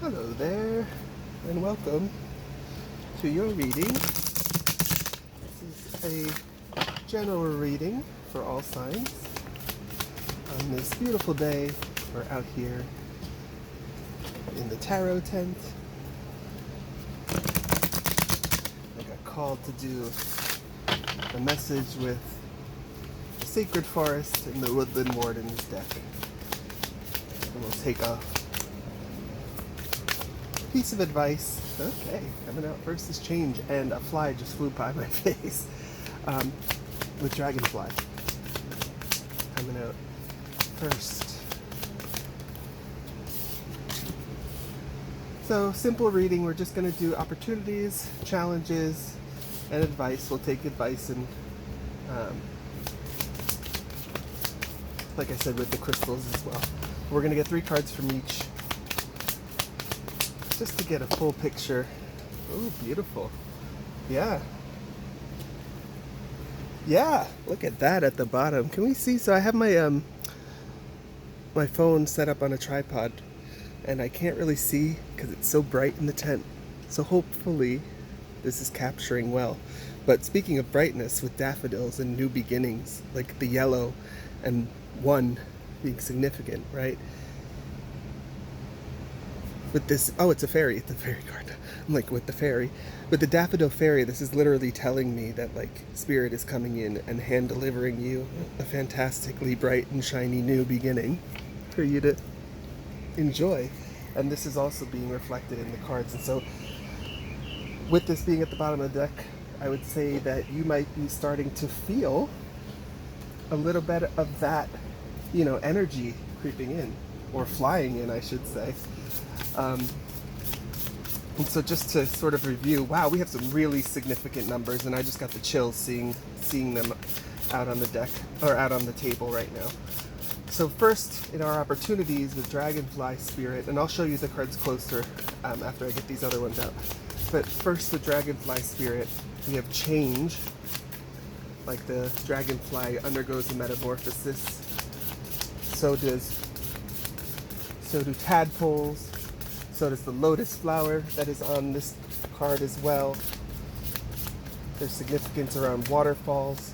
Hello there, and welcome to your reading. This is a general reading for all signs. On this beautiful day, we're out here in the tarot tent. I got called to do a message with the Sacred Forest and the Woodland Warden's deck. And we'll take a piece of advice. Okay, coming out first is change, and a fly just flew by my face. With dragonfly coming out first. So simple reading. We're just going to do opportunities, challenges, and advice. We'll take advice and, like I said, with the crystals as well. We're going to get 3 cards from each, just to get a full picture. Oh, beautiful. Yeah, look at that at the bottom. Can we see? So I have my my phone set up on a tripod, and I can't really see because it's so bright in the tent. So hopefully this is capturing well. But speaking of brightness, with daffodils and new beginnings, like the yellow and 1 being significant, right? With this, oh, it's a fairy card. I'm like, with the fairy. With the daffodil fairy, this is literally telling me that, like, spirit is coming in and hand delivering you a fantastically bright and shiny new beginning for you to enjoy. And this is also being reflected in the cards. And so with this being at the bottom of the deck, I would say that you might be starting to feel a little bit of that, energy creeping in, or flying in, I should say. And so just to sort of review, wow, we have some really significant numbers, and I just got the chills seeing them out on the deck, or out on the table right now. So first, in our opportunities with Dragonfly Spirit, and I'll show you the cards closer after I get these other ones out. But first, with Dragonfly Spirit, we have change, like the dragonfly undergoes a metamorphosis. So do tadpoles. So does the lotus flower that is on this card as well. There's significance around waterfalls.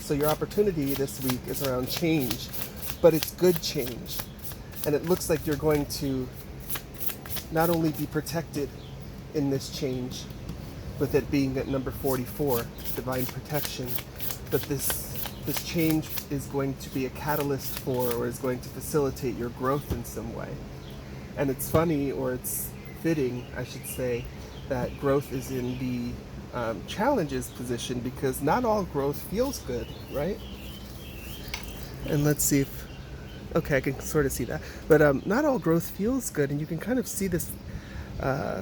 So your opportunity this week is around change, but it's good change. And it looks like you're going to not only be protected in this change, with it being at number 44, divine protection, but this change is going to be a catalyst for, or is going to facilitate your growth in some way. And it's funny, or it's fitting, I should say, that growth is in the challenges position, because not all growth feels good, right? And let's see if, okay, I can sort of see that. But not all growth feels good, and you can kind of see this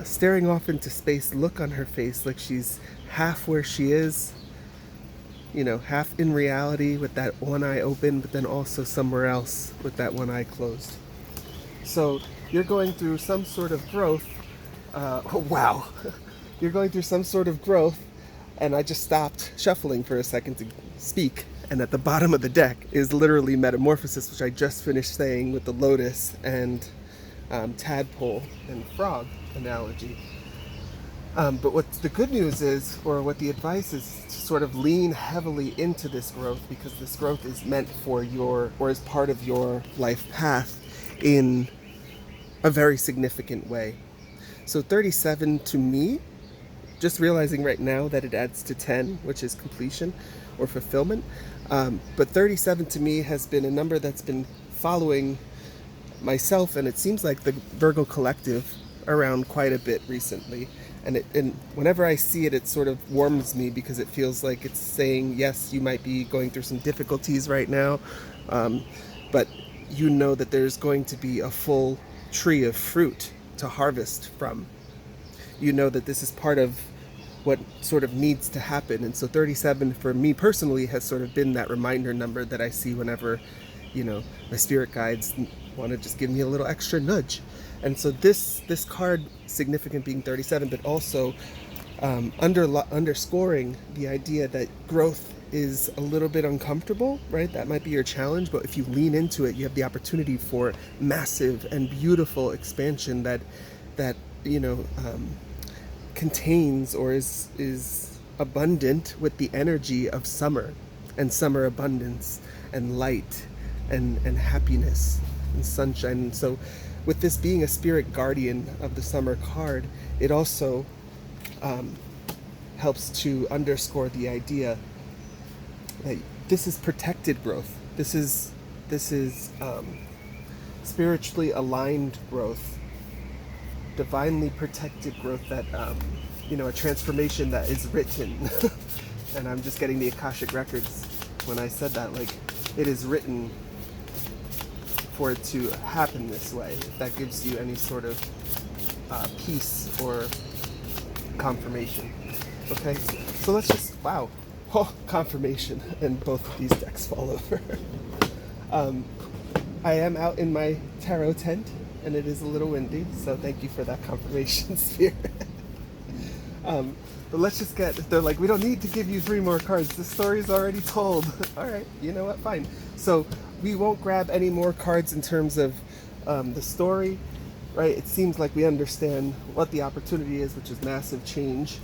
staring off into space look on her face, like she's half where she is, half in reality with that one eye open, but then also somewhere else with that one eye closed. So you're going through some sort of growth. Oh, wow. You're going through some sort of growth, and I just stopped shuffling for a second to speak. And at the bottom of the deck is literally metamorphosis, which I just finished saying with the lotus and tadpole and frog analogy. But what the good news is, or what the advice is, to sort of lean heavily into this growth, because this growth is meant for your, or is part of your life path in a very significant way. So 37 to me, just realizing right now that it adds to 10, which is completion or fulfillment. But 37 to me has been a number that's been following myself, and it seems like the Virgo collective, around quite a bit recently. And whenever I see it, it sort of warms me, because it feels like it's saying, yes, you might be going through some difficulties right now, but you know that there's going to be a full tree of fruit to harvest from. You know that this is part of what sort of needs to happen. And so 37 for me personally has sort of been that reminder number that I see whenever, my spirit guides want to just give me a little extra nudge. And so this card, significant being 37, but also underscoring the idea that growth is a little bit uncomfortable, right? That might be your challenge, but if you lean into it, you have the opportunity for massive and beautiful expansion that you know contains or is abundant with the energy of summer and summer abundance and light and happiness and sunshine. And so with this being a spirit guardian of the summer card, it also helps to underscore the idea that this is protected growth. This is spiritually aligned growth, divinely protected growth, that a transformation that is written. And I'm just getting the Akashic records when I said that, like, it is written for it to happen this way. If that gives you any sort of peace or confirmation. Okay, so let's just, wow, confirmation, and both of these decks fall over. I am out in my tarot tent, and it is a little windy, so thank you for that confirmation, Spirit. But let's just they're like, we don't need to give you 3 more cards. The story's already told. All right, you know what, fine. So we won't grab any more cards in terms of the story, right? It seems like we understand what the opportunity is, which is massive change.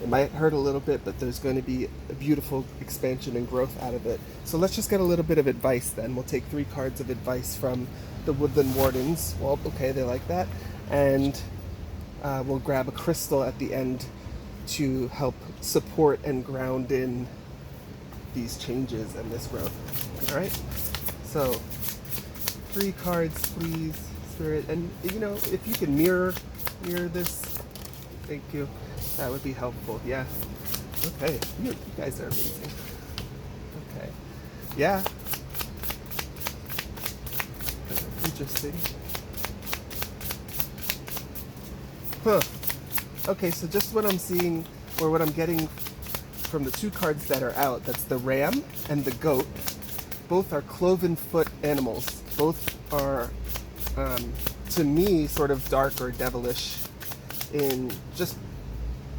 It might hurt a little bit, but there's going to be a beautiful expansion and growth out of it. So let's just get a little bit of advice then. We'll take 3 cards of advice from the Woodland Wardens. Well, okay, they like that. And we'll grab a crystal at the end to help support and ground in these changes and this growth. All right? So 3 cards, please, Spirit. And, if you can mirror this, thank you. That would be helpful. Yeah. Okay. You guys are amazing. Okay. Yeah. Interesting. Huh. Okay, so just what I'm seeing, or what I'm getting from the 2 cards that are out, that's the ram and the goat. Both are cloven foot animals. Both are, to me, sort of dark or devilish in just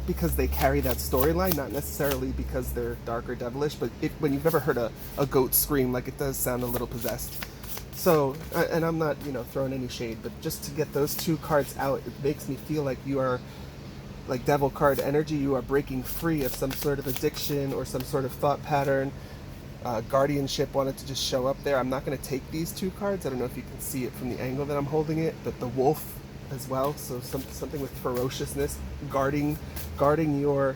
because they carry that storyline, not necessarily because they're dark or devilish, but when you've ever heard a goat scream, like, it does sound a little possessed. So, and I'm not, throwing any shade, but just to get those 2 cards out, it makes me feel like you are, like devil card energy, you are breaking free of some sort of addiction or some sort of thought pattern. Guardianship wanted to just show up there. I'm not going to take these 2 cards. I don't know if you can see it from the angle that I'm holding it, but the wolf as well. So something with ferociousness, guarding your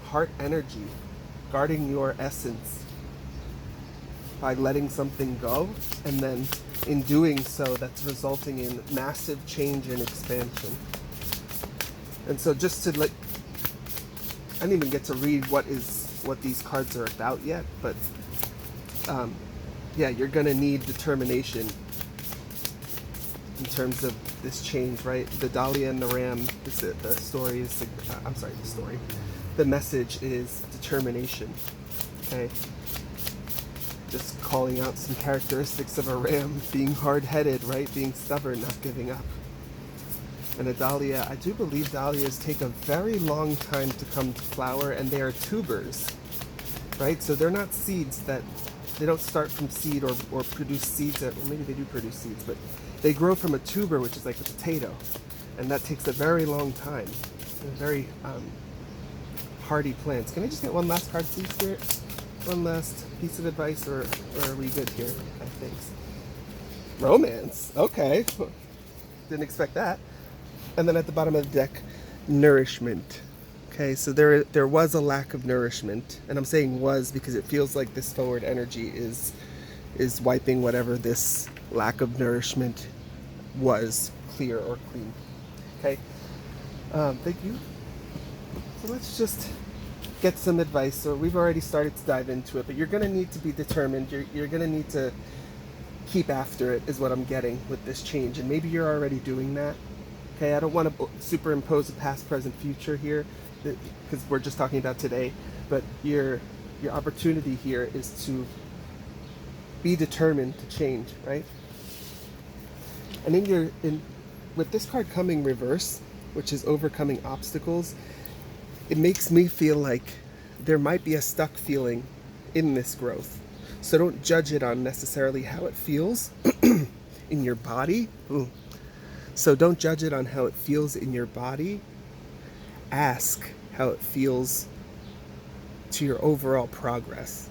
heart energy, guarding your essence by letting something go, and then in doing so, that's resulting in massive change and expansion. And so just to I didn't even get to read what these cards are about yet, but yeah, you're gonna need determination in terms of this change, right? The Dahlia and the Ram, the story is, the message is determination, okay? Just calling out some characteristics of a ram, being hard-headed, right? Being stubborn, not giving up. And a dahlia, I do believe dahlias take a very long time to come to flower, and they are tubers, right? So they're not seeds they don't start from seed or produce seeds, well, maybe they do produce seeds, but they grow from a tuber, which is like a potato, and that takes a very long time. They're very hardy plants. Can I just get one last card, please, Spirit? One last piece of advice, or are we good here? I think. Romance. Okay. Didn't expect that. And then at the bottom of the deck, nourishment. Okay, so there was a lack of nourishment, and I'm saying was because it feels like this forward energy is wiping whatever this lack of nourishment was clear or clean. Okay, thank you. So let's just get some advice. So we've already started to dive into it, but you're going to need to be determined. You're going to need to keep after it, is what I'm getting with this change, and maybe you're already doing that. Okay, I don't want to superimpose a past, present, future here, because we're just talking about today, but your opportunity here is to be determined to change, right? And with this card coming reverse, which is overcoming obstacles, it makes me feel like there might be a stuck feeling in this growth. So don't judge it on necessarily how it feels in your body. Ooh. So don't judge it on how it feels in your body. Ask how it feels to your overall progress.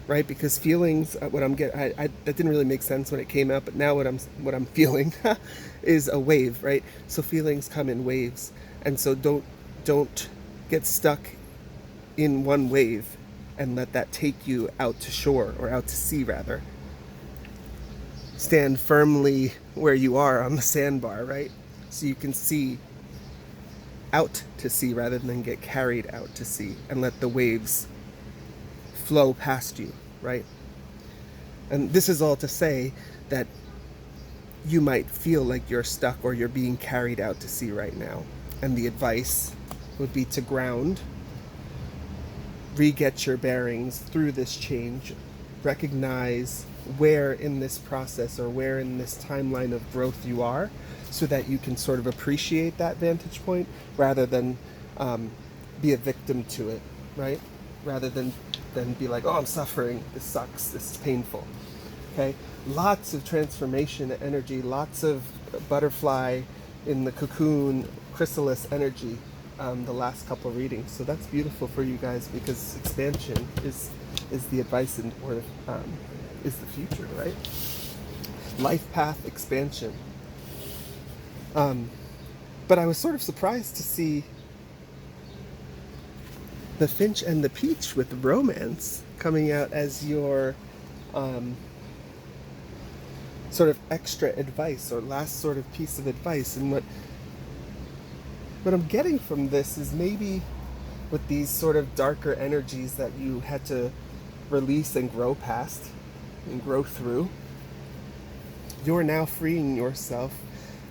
Right? Because feelings, what I'm getting, that didn't really make sense when it came out, but now what I'm feeling is a wave, right? So feelings come in waves, and so don't get stuck in one wave and let that take you out to shore, or out to sea rather. Stand firmly where you are on the sandbar, right? So you can see out to sea rather than get carried out to sea, and let the waves flow past you, right? And this is all to say that you might feel like you're stuck or you're being carried out to sea right now. And the advice would be to ground, re-get your bearings through this change, recognize where in this process or where in this timeline of growth you are, so that you can sort of appreciate that vantage point rather than be a victim to it, right? Rather than be like, oh, I'm suffering, this sucks, this is painful. Okay? Lots of transformation energy, lots of butterfly in the cocoon, chrysalis energy, the last couple of readings. So that's beautiful for you guys, because expansion is the advice or is the future, right? Life path expansion. But I was sort of surprised to see the Finch and the Peach with romance coming out as your sort of extra advice, or last sort of piece of advice. And what I'm getting from this is, maybe with these sort of darker energies that you had to release and grow past and grow through, you're now freeing yourself,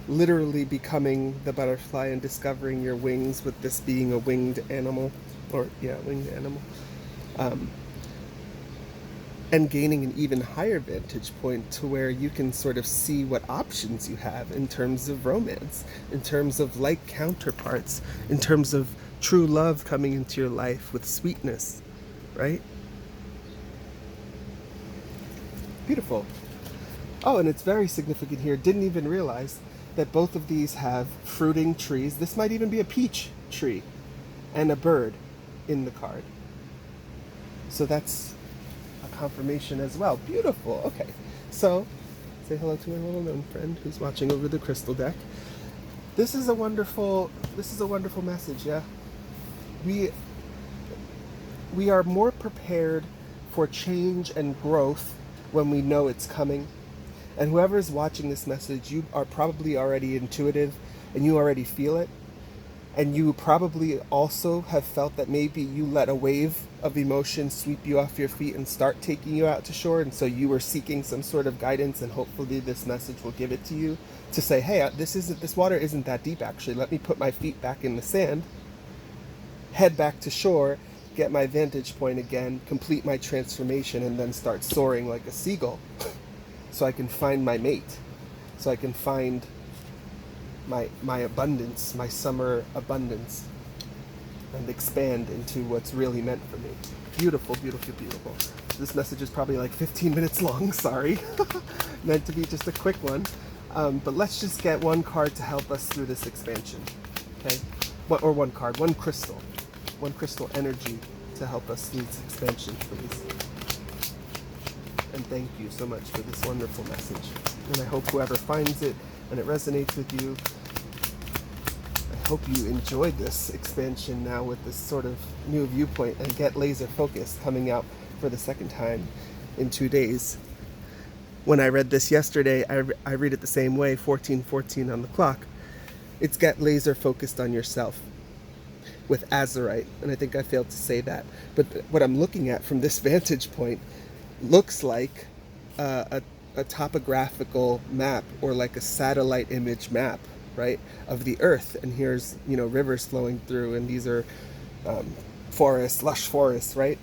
literally becoming the butterfly and discovering your wings, with this being a winged animal. Winged animal. And gaining an even higher vantage point to where you can sort of see what options you have in terms of romance, in terms of like counterparts, in terms of true love coming into your life with sweetness, right? Beautiful. Oh, and it's very significant here. Didn't even realize that both of these have fruiting trees. This might even be a peach tree and a bird in the card. So that's a confirmation as well. Beautiful. Okay. So say hello to my little gnome friend who's watching over the crystal deck. This is a wonderful message, yeah. We are more prepared for change and growth when we know it's coming. And whoever is watching this message, you are probably already intuitive and you already feel it. And you probably also have felt that maybe you let a wave of emotion sweep you off your feet and start taking you out to shore. And so you were seeking some sort of guidance, and hopefully this message will give it to you to say, hey, this water isn't that deep actually. Let me put my feet back in the sand, head back to shore, get my vantage point again, complete my transformation, and then start soaring like a seagull so I can find my mate, so I can find my abundance, my summer abundance, and expand into what's really meant for me. Beautiful, beautiful, beautiful. This message is probably like 15 minutes long, sorry. Meant to be just a quick one. But let's just get one card to help us through this expansion. Okay? One card, one crystal energy to help us through this expansion, please. And thank you so much for this wonderful message. And I hope whoever finds it and it resonates with you, I hope you enjoyed this expansion now with this sort of new viewpoint, and get laser focused coming out for the second time in 2 days. When I read this yesterday, I read it the same way, 14:14 on the clock. It's get laser focused on yourself with Azurite, and I think I failed to say that. But what I'm looking at from this vantage point looks like a topographical map, or like a satellite image map, right, of the earth. And here's, rivers flowing through, and these are forests, lush forests, right?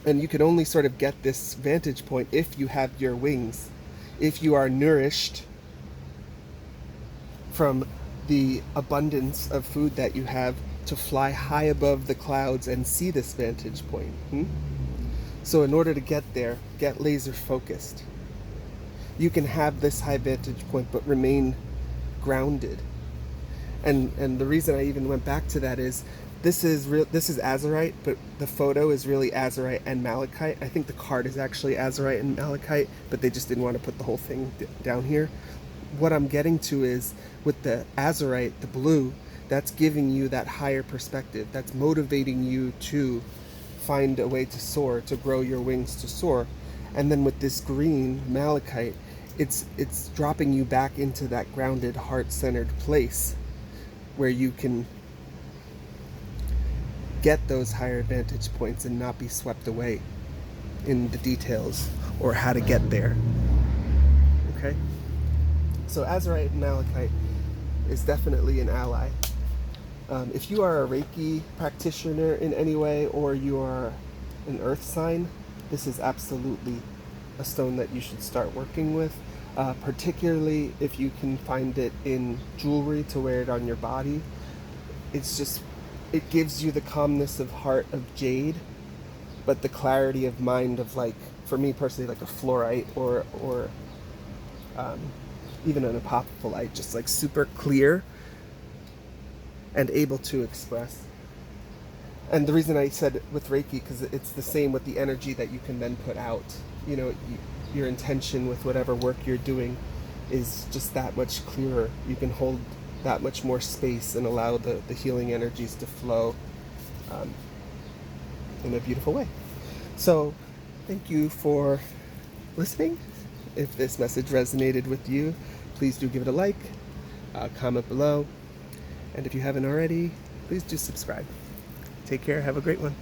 And you can only sort of get this vantage point if you have your wings, if you are nourished from the abundance of food that you have to fly high above the clouds and see this vantage point. So in order to get there, get laser focused. You can have this high vantage point but remain grounded. And the reason I even went back to that is this is azurite, but the photo is really azurite and malachite. I think the card is actually azurite and malachite, but they just didn't want to put the whole thing down here. What I'm getting to is with the azurite, the blue, that's giving you that higher perspective. That's motivating you to find a way to soar, to grow your wings to soar. And then with this green malachite, it's dropping you back into that grounded, heart-centered place where you can get those higher vantage points and not be swept away in the details or how to get there. Okay? So azurite and malachite is definitely an ally. If you are a Reiki practitioner in any way, or you are an earth sign, this is absolutely a stone that you should start working with, particularly if you can find it in jewelry to wear it on your body. It gives you the calmness of heart of jade, but the clarity of mind of, like, for me personally, like a fluorite or even an apophyllite, just like super clear and able to express. And the reason I said with Reiki, because it's the same with the energy that you can then put out. You know, your intention with whatever work you're doing is just that much clearer. You can hold that much more space and allow the healing energies to flow in a beautiful way. So thank you for listening. If this message resonated with you, please do give it a like, comment below, and if you haven't already, please do subscribe. Take care. Have a great one.